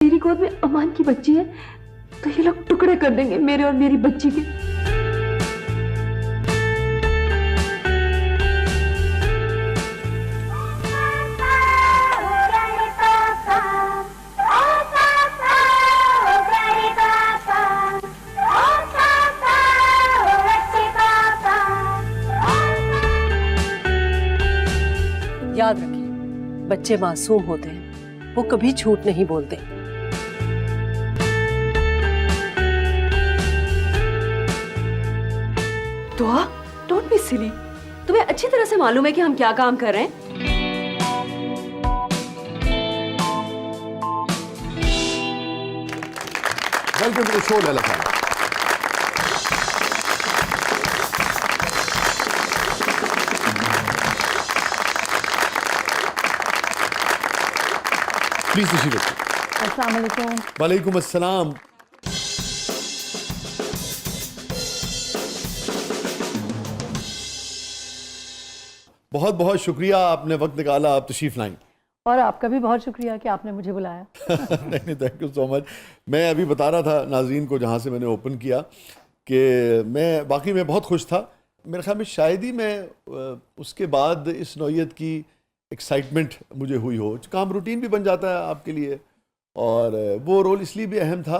मेरी गोद में अमान की बच्ची है तो ये लोग टुकड़े कर देंगे मेरे और मेरी बच्ची के। याद रखिए, बच्चे मासूम होते हैं, वो कभी झूठ नहीं बोलते। दुआ, डोंट बी सिली। तुम्हें अच्छी तरह से मालूम है कि हम क्या काम कर रहे हैं। Welcome to the show Laila Khan. Please तशरीफ रखिए। अस्सलाम वालेकुम। वालेकुम अस्सलाम। बहुत बहुत शुक्रिया, आपने वक्त निकाला, आप तशरीफ लाएं। और आपका भी बहुत शुक्रिया कि आपने मुझे बुलाया। नहीं, थैंक यू सो मच। मैं अभी बता रहा था नाज़रीन को जहाँ से मैंने ओपन किया कि मैं वाकई में बहुत खुश था। मेरे ख्याल में शायद ही मैं उसके बाद इस नौइयत की एक्साइटमेंट मुझे हुई हो। काम रूटीन भी बन जाता है आपके लिए, और वो रोल इसलिए भी अहम था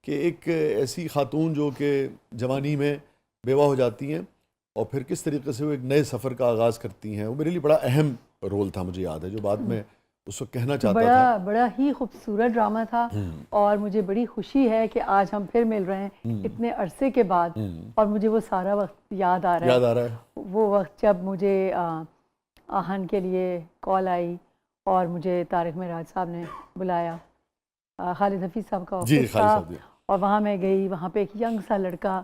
कि एक ऐसी खातून जो कि जवानी में बेवा हो जाती हैं और फिर किस तरीके से वो एक नए सफ़र का आगाज़ करती हैं, वो मेरे लिए बड़ा अहम रोल था। मुझे याद है जो बात में उस वक्त कहना चाहता था। बड़ा ही खूबसूरत ड्रामा था और मुझे बड़ी खुशी है कि आज हम फिर मिल रहे हैं इतने अरसे के बाद। और मुझे वो सारा वक्त याद आ रहा है। वो वक्त जब मुझे आहन के लिए कॉल आई और मुझे तारिक मेराज साहब ने बुलाया, खालिद हफीज़ साहब का ऑफिस था, और वहाँ मैं गई। वहाँ पे एक यंग सा लड़का,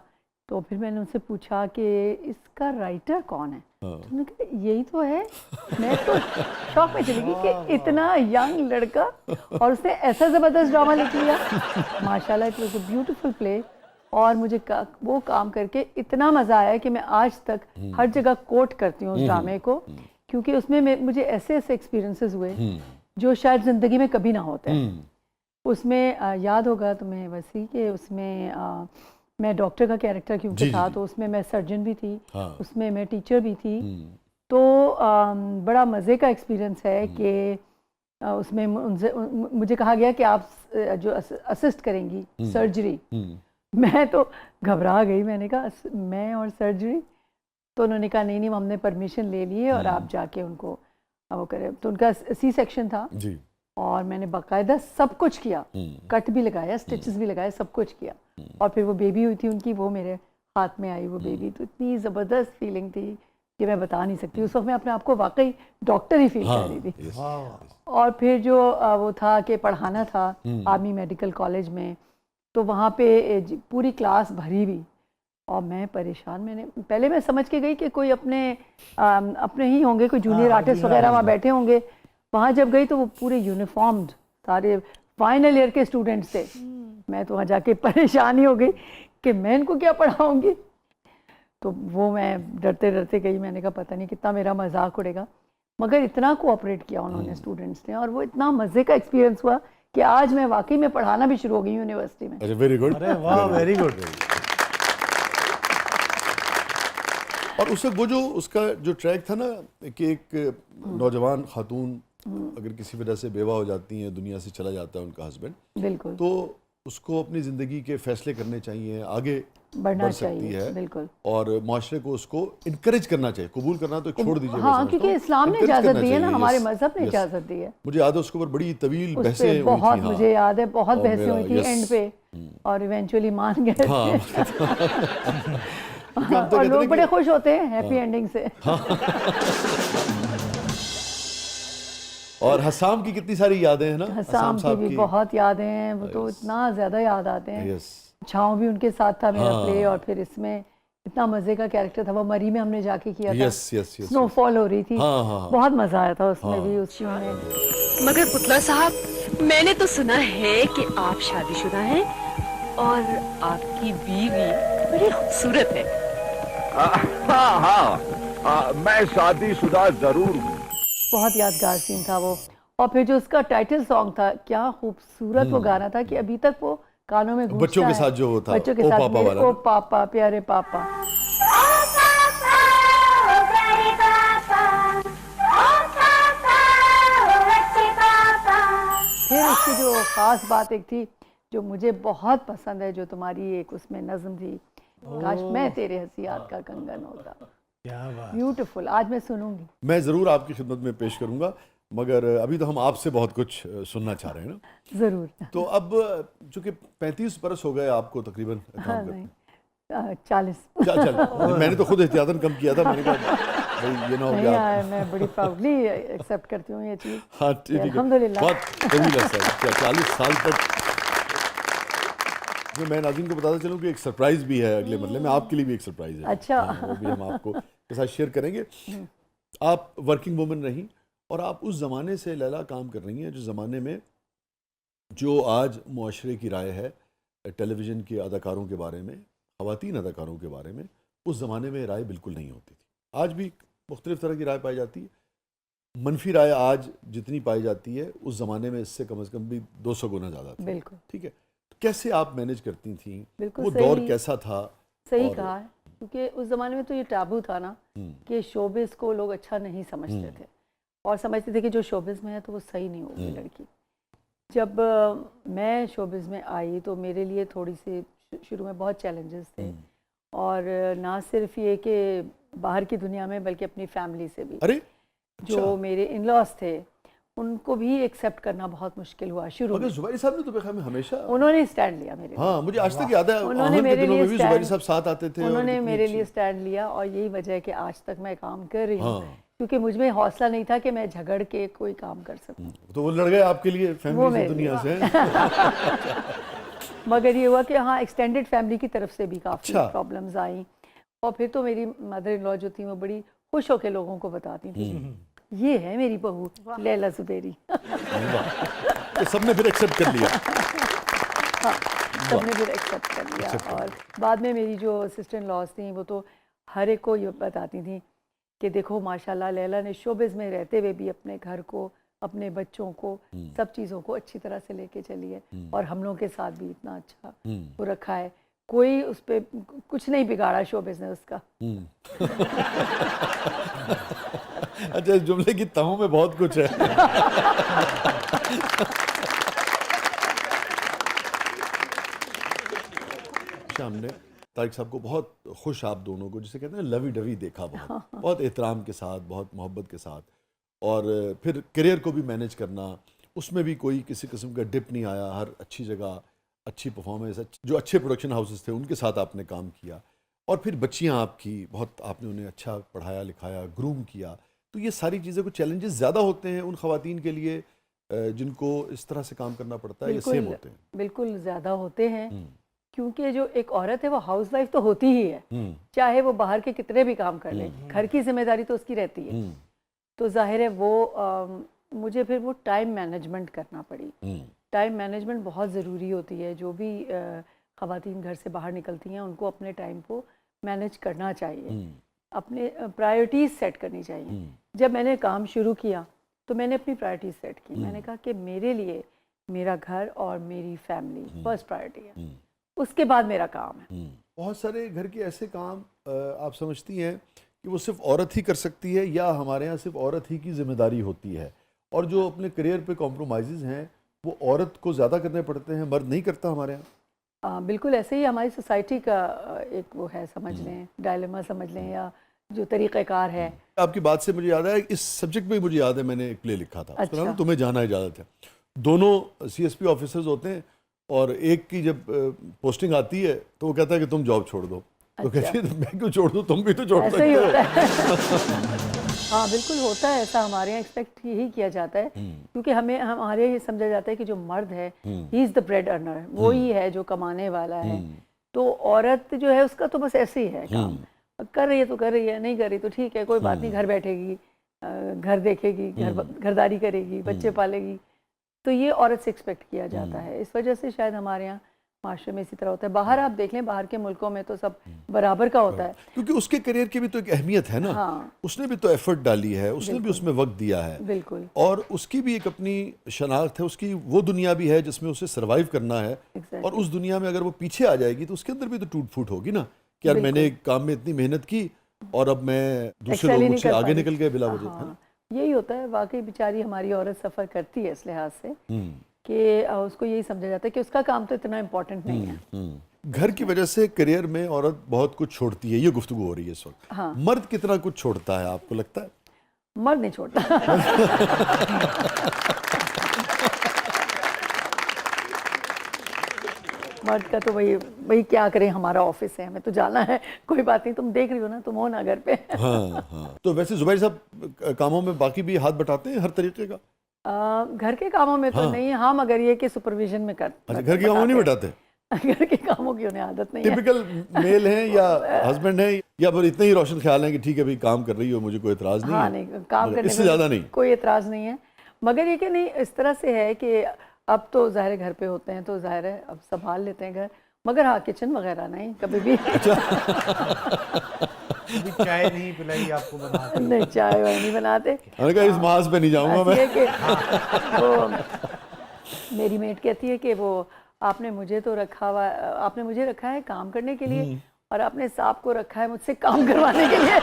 तो फिर मैंने उनसे पूछा कि इसका राइटर कौन है। तो उन्होंने कहा यही तो है। मैं तो शौक में चली गई कि इतना यंग लड़का और उसने ऐसा ज़बरदस्त ड्रामा लिख लिया। माशाल्लाह, it was a beautiful play. और मुझे वो काम करके इतना मज़ा आया कि मैं आज तक हर जगह कोट करती हूँ उस ड्रामे को, क्योंकि उसमें मुझे ऐसे ऐसे एक्सपीरियंसेस हुए जो शायद ज़िंदगी में कभी ना होते हैं। उसमें याद होगा तुम्हें वसी कि उसमें मैं डॉक्टर का कैरेक्टर क्योंकि था, तो उसमें मैं सर्जन भी थी, उसमें मैं टीचर भी थी। तो बड़ा मज़े का एक्सपीरियंस है कि उसमें मुझे कहा गया कि आप जो असिस्ट करेंगी सर्जरी। मैं तो घबरा गई, मैंने कहा मैं और सर्जरी। तो उन्होंने कहा नहीं, हमने परमिशन ले ली है और आप जाके उनको वो करें। तो उनका सी सेक्शन था जी। और मैंने बाकायदा सब कुछ किया, कट भी लगाया, स्टिचेस भी लगाए, सब कुछ किया। और फिर वो बेबी हुई थी उनकी, वो मेरे हाथ में आई वो बेबी। तो इतनी ज़बरदस्त फीलिंग थी कि मैं बता नहीं सकती। उस वक्त मैं अपने आप को वाकई डॉक्टर ही फील कर रही थी। और फिर जो वो था कि पढ़ाना था आर्मी मेडिकल कॉलेज में, तो वहाँ पे पूरी क्लास भरी हुई और मैं परेशान। पहले मैं समझ के गई कि कोई अपने ही होंगे, कोई जूनियर आर्टिस्ट वगैरह वहाँ बैठे होंगे। वहाँ जब गई तो वो पूरे यूनिफॉर्म्ड सारे फाइनल ईयर के स्टूडेंट्स थे। मैं तो वहाँ जाके परेशान ही हो गई कि मैं इनको क्या पढ़ाऊँगी। तो वो मैं डरते डरते गई। मैंने कहा पता नहीं कितना मेरा मजाक उड़ेगा, मगर इतना कोऑपरेट किया उन्होंने स्टूडेंट्स ने, और वो इतना मज़े का एक्सपीरियंस हुआ कि आज मैं वाकई में पढ़ाना भी शुरू हो गई यूनिवर्सिटी में। Very good. अरे वाह, वेरी गुड। और उस वक्त वो जो उसका जो ट्रैक था ना कि एक नौजवान खातून अगर किसी वजह से बेवा हो जाती हैं, दुनिया से चला जाता है उनका हस्बैंड, बिल्कुल, तो उसको अपनी ज़िंदगी के फैसले करने चाहिए, आगे बढ़ना सकती है, बिल्कुल। और माशरे को उसको इनकरेज करना चाहिए। कबूल करना तो छोड़ दीजिए। हाँ, क्योंकि इस्लाम ने इजाज़त दी है ना, हमारे मज़हब ने इजाज़त दी है। मुझे याद है उसके ऊपर बड़ी तवील बहसें हुई थी। बहुत मुझे याद है, बहुत बहसें हुई थी एंड पे, और इवेंचुअली मान गए। और लोग बड़े खुश होते हैं हैप्पी एंडिंग से। और हसाम की कितनी सारी यादें हैं ना। हसाम की भी बहुत यादें हैं, वो तो इतना ज़्यादा याद आते हैं। छाँव भी उनके साथ था मेरा प्ले, और फिर इसमें इतना मज़े का कैरेक्टर था। वो मरी में हमने जाके किया था, स्नोफॉल हो रही थी, बहुत मज़ा आया था उसमें भी, उस शो में। मगर पुतला साहब, मैंने तो सुना है कि आप शादीशुदा हैं और आपकी बीवी बड़ी खूबसूरत है। हाँ, मैं शादीशुदा जरूर हूँ। बहुत यादगार सीन था वो। और फिर जो उसका टाइटल सॉन्ग था, क्या खूबसूरत वो गाना था कि अभी तक वो कानों में गूंजता बच्चों के है। साथ जो वो था, बच्चों के ओ साथ पापा मेरे वाला ओ ना? पापा प्यारे पापा। फिर उसकी जो खास बात एक थी जो मुझे बहुत पसंद है, जो तुम्हारी एक उसमें नज्म थी, काश मैं तेरे हसीयात का कंगन होता। क्या बात। ब्यूटीफुल, आज मैं सुनूंगी। मैं ज़रूर आपकी खिदमत में पेश करूंगा, मगर अभी तो हम आपसे बहुत कुछ सुनना चाह रहे हैं ना। जरूर। तो अब चूंकि 35 बरस हो गए आपको तकरीबन हाँ, काम करते। नहीं 40। चल मैंने तो खुद एहतियातन कम किया था, मैंने कहा भाई ये ना हो नहीं गया। यार, मैं बड़ी प्राउडली एक्सेप्ट करती हूँ ये चीज़। हाँ ठीक है, अल्हम्दुलिल्लाह। बहुत तवील अर्सा है, क्या 40 साल तक। जो मैं नाज़रीन को बताता चलूँ कि एक सरप्राइज भी है अगले मरले में, आपके लिए भी एक सरप्राइज है। अच्छा। हाँ, वो भी हम आपको के साथ शेयर करेंगे। आप वर्किंग वुमन रही और आप उस ज़माने से लैला काम कर रही हैं जो ज़माने में जो आज मुआशरे की राय है टेलीविज़न के अदाकारों के बारे में, ख़वातीन अदाकारों के बारे में, उस ज़माने में राय बिल्कुल नहीं होती थी। आज भी मुख्तलिफ़ तरह की राय पाई जाती है। मनफी राय आज जितनी पाई जाती है उस ज़माने में इससे कम से कम भी 200 गुना ज़्यादा थी। बिल्कुल ठीक है, तो कैसे आप मैनेज करती थी? बिल्कुल वो सही, दौर कैसा था? सही और- कहा है, क्योंकि उस ज़माने में तो ये टाबू था ना कि शोबिस को लोग अच्छा नहीं समझते थे और समझते थे कि जो शोबिस में है तो वो सही नहीं होगी लड़की। जब मैं शोबिस में आई तो मेरे लिए थोड़ी सी शुरू में बहुत चैलेंजेस थे, और ना सिर्फ ये कि बाहर की दुनिया में बल्कि अपनी फैमिली से भी। अरे जो मेरे इन लॉज थे उनको भी एक्सेप्ट करना बहुत मुश्किल हुआ शुरू मगर में। जुबैरी साहब ने तो बेखा में हमेशा, उन्होंने स्टैंड लिया मेरे लिए। हाँ मुझे आज तक याद है, उन्होंने आहन के मेरे दिनों लिए में भी जुबैरी stand- साहब साथ आते थे और उन्होंने कितनी मेरे अच्छी- लिए स्टैंड लिया, और यही वजह है कि आज तक मैं काम कर रही हूँ। हाँ। क्योंकि मुझ में हौसला नहीं था कि मैं झगड़ के कोई काम कर सकूं। तो वो लड़ गए आपके लिए वो फैमिली से, मेरे दुनिया से। मगर ये हुआ कि हाँ, एक्सटेंडेड फैमिली की तरफ से भी काफ़ी अच्छा। प्रॉब्लम्स आई, और फिर तो मेरी मदर इन लॉ जो थी वो बड़ी खुश होकर लोगों को बताती थी, ये है मेरी बहू लैला जुबैरी। तो सबने फिर एक्सेप्ट कर लिया। हाँ, सबने फिर एक्सेप्ट कर लिया। और बाद में मेरी जो सिस्टर इन लॉज थी वो तो हर एक को ये बताती थी कि देखो माशाल्लाह लैला ने शोबिज़ में रहते हुए भी अपने घर को, अपने बच्चों को, सब चीज़ों को अच्छी तरह से लेके चली है, और हम लोगों के साथ भी इतना अच्छा वो रखा है। कोई उस पर कुछ नहीं बिगाड़ा शोबिज़ ने उसका। अच्छा, इस जुमले की तहों में बहुत कुछ है। हमने तारिक साहब को बहुत खुश, आप दोनों को जिसे कहते हैं लवी डवी देखा, बहुत एहतराम के साथ, बहुत मोहब्बत के साथ, और फिर करियर को भी मैनेज करना, उसमें भी कोई किसी किस्म का डिप नहीं आया। हर अच्छी जगह अच्छी परफॉर्मेंस, जो अच्छे प्रोडक्शन हाउसेस थे उनके साथ आपने काम किया, और फिर बच्चियां आपकी बहुत, आपने उन्हें अच्छा पढ़ाया लिखाया, ग्रूम किया। तो ये सारी चीज़ें, कुछ चैलेंजेस ज़्यादा होते हैं उन ख़वातीन के लिए जिनको इस तरह से काम करना पड़ता है, या सेम होते हैं? बिल्कुल ज़्यादा होते हैं, क्योंकि जो एक औरत है वो हाउस वाइफ तो होती ही है, चाहे वो बाहर के कितने भी काम कर ले, घर की जिम्मेदारी तो उसकी रहती है। तो जाहिर है वो मुझे फिर वो टाइम मैनेजमेंट करना पड़ी। टाइम मैनेजमेंट बहुत ज़रूरी होती है। जो भी ख़वातीन घर से बाहर निकलती हैं उनको अपने टाइम को मैनेज करना चाहिए, अपने प्रायोरिटीज़ सेट करनी चाहिए। जब मैंने काम शुरू किया तो मैंने अपनी प्रायोरिटीज़ सेट की। मैंने कहा कि मेरे लिए मेरा घर और मेरी फैमिली फर्स्ट प्रायोरिटी है, उसके बाद मेरा काम है। बहुत सारे घर के ऐसे काम आप समझती हैं कि वो सिर्फ औरत ही कर सकती है, या हमारे यहाँ सिर्फ औरत ही की जिम्मेदारी होती है, और जो अपने करियर पे कॉम्प्रोमाइज़ हैं वो औरत को ज़्यादा करने पड़ते हैं, मर्द नहीं करता हमारे यहाँ? बिल्कुल ऐसे ही हमारी सोसाइटी का एक वो है, समझ लें डायलेमा समझ लें, या जो तरीक़ाकार है। आपकी बात से मुझे याद है, इस सब्जेक्ट में मुझे याद है मैंने एक प्ले लिखा था, उसका नाम अच्छा। तुम्हें जाना इजाज़त है। दोनों CSP ऑफिसर्स होते हैं, और एक की जब पोस्टिंग आती है तो वो कहता है कि तुम जॉब छोड़ दो, तो कहती है मैं क्यों छोड़ दूँ, तुम भी तो छोड़ ऐसे सकते ही हो। होता है। हाँ बिल्कुल होता है ऐसा, हमारे यहाँ एक्सपेक्ट यही किया जाता है, क्योंकि हमारे यहाँ ये समझा जाता है कि जो मर्द है he is the bread earner, वो ही है जो कमाने वाला है। तो औरत जो है उसका तो बस ऐसे ही है काम, कर रही है तो कर रही है, नहीं कर रही तो ठीक है, कोई बात नहीं, घर बैठेगी, घर देखेगी, घरदारी करेगी, बच्चे पालेगी। तो ये औरत से एक्सपेक्ट किया जाता है। इस वजह से शायद हमारे यहाँ माशरे में इसी तरह होता है। बाहर आप देख लें, बाहर के मुल्कों में तो सब बराबर का होता है। क्योंकि उसके करियर की भी तो एक अहमियत है ना। हाँ। उसने भी तो एफर्ट डाली है, उसने भी उसमें वक्त दिया है, बिल्कुल। और उसकी भी एक अपनी शनाख्त है, उसकी वो दुनिया भी है जिसमें उसे सरवाइव करना है। Exactly. और उस दुनिया में अगर वो पीछे आ जाएगी तो उसके अंदर भी तो टूट फूट होगी ना कि यार मैंने एक काम में इतनी मेहनत की और अब मैं दूसरे Excel लोग ही नहीं मुझसे कर आगे पा रही। निकल गए बिला वजह। हाँ, यही होता है। वाकई बेचारी हमारी औरत सफ़र करती है इस लिहाज से कि उसको यही समझा जाता है कि उसका काम तो इतना इम्पोर्टेंट नहीं है। घर की वजह से करियर में औरत बहुत कुछ छोड़ती है, ये गुफ्तगू हो रही है इस वक्त। हाँ। मर्द कितना कुछ छोड़ता है आपको लगता है? मर्द नहीं छोड़ता। मर्द का तो वही क्या करें, हमारा ऑफिस है, हमें तो जाना है, कोई बात नहीं, तुम देख रही हो ना, तुम हो ना घर पे। हाँ हाँ। तो वैसे जुबैर साहब कामों में बाकी भी हाथ बटाते हैं हर तरीके का? घर के कामों में तो नहीं, हाँ, मगर ये कि सुपरविजन में कर। अच्छा, घर के कामों नहीं बटाते? घर के कामों की उन्हें आदत नहीं है। टिपिकल मेल हैं या हस्बैंड हैं, या फिर इतने ही रोशन ख्याल है कि ठीक है भाई काम कर रही हो, मुझे कोई एतराज नहीं हाँ, है? नहीं, काम करने इससे में ज्यादा नहीं? कोई एतराज नहीं है। मगर ये कि नहीं, इस तरह से है कि अब तो ज़ाहिर है घर पे होते हैं तो ज़ाहिर है अब संभाल लेते हैं घर, मगर हाँ, किचन वगैरह नहीं कभी भी। कभी चाय नहीं पिलाई आपको बना के? नहीं, चाय वाय नहीं बनाते। मैंने कहा इस मास पे नहीं जाऊंगा बस मैं। ये कि वो मेरी मेट कहती है कि वो आपने मुझे रखा है काम करने के लिए और आपने साहब को रखा है मुझसे काम करवाने के लिए।